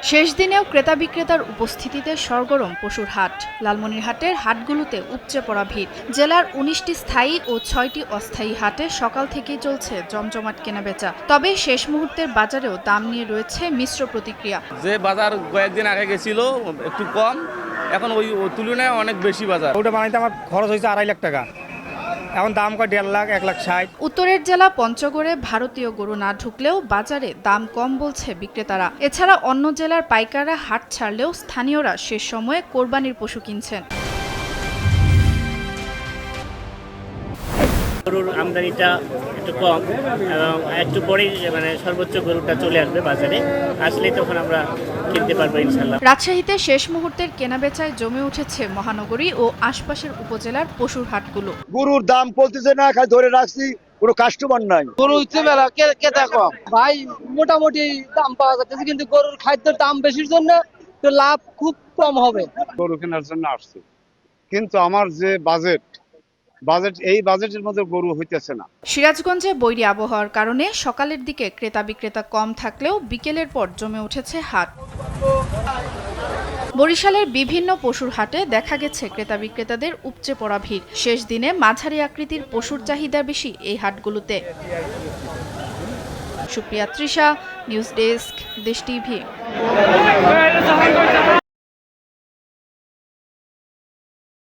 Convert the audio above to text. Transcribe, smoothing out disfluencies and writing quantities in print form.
শেষ দিনেও ক্রেতা বিক্রেতার উপস্থিতিতে সরগরম পশুর হাট। লালমনিরহাটের হাটগুলোতে উপচে পড়া ভিড়। জেলার ১৯টি স্থায়ী ও ৬টি অস্থায়ী হাটে সকাল থেকেই চলছে জমজমাট কেনাবেচা। তবে শেষ মুহূর্তের বাজারেও দাম নিয়ে রয়েছে মিশ্র প্রতিক্রিয়া। যে বাজার কয়েকদিন আগে গেছিল একটু কম, এখন ওই তুলনায় অনেক বেশি বাজার। ওটা বানাইতে আমার খরচ হয়েছে ২.৫ লাখ টাকা, এখন দাম কয় ১.৫ লাখ, ১,৬০,০০০। উত্তরের জেলা পঞ্চগড়ে ভারতীয় গরু না ঢুকলেও বাজারে দাম কম বলছে বিক্রেতারা। এছাড়া অন্য জেলার পাইকাররা হাট ছাড়লেও স্থানীয়রা শেষ সময়ে কোরবানির পশু কিনছেন। গরুর আমদানিটা একটু কম এবং একটু পরেই সর্বোচ্চ গরুটা চলে আসবে বাজারে, আসলেই তখন আমরা কিনতে পারবো ইনশাল্লাহ। রাজশাহীতে শেষ মুহূর্তের কেনাবেচায় জমে উঠেছে মহানগরী ও আশপাশের উপজেলার পশুর হাটগুলো। গরুর দাম বলতেছে না, খালি ধরে রাখছি, কোনো কাস্টমার নাই। গরু হচ্ছে মেলা কেতা কম ভাই, মোটামুটি দাম পাওয়া যাচ্ছে, কিন্তু গরুর খাদ্যের দাম বেশির জন্য তো লাভ খুব কম হবে। গরু কেনার জন্য আসছে, কিন্তু আমার যে বাজেট এই বাজেটের মধ্যে গরু হইতেছে না। সিরাজগঞ্জে বৈরী আবহাওয়ার কারণে সকালের দিকে ক্রেতা বিক্রেতা কম থাকলেও বিকেলের পর জমে উঠেছে হাট। বরিশালের বিভিন্ন পশুর হাটে দেখা গেছে ক্রেতা বিক্রেতাদের উপচে পড়া ভিড়। শেষ দিনে মাঝারি আকৃতির পশুর চাহিদা বেশি এই হাটগুলোতে। সুপ্রিয়া তৃষা, নিউজ ডেস্ক, দেশ টিভি।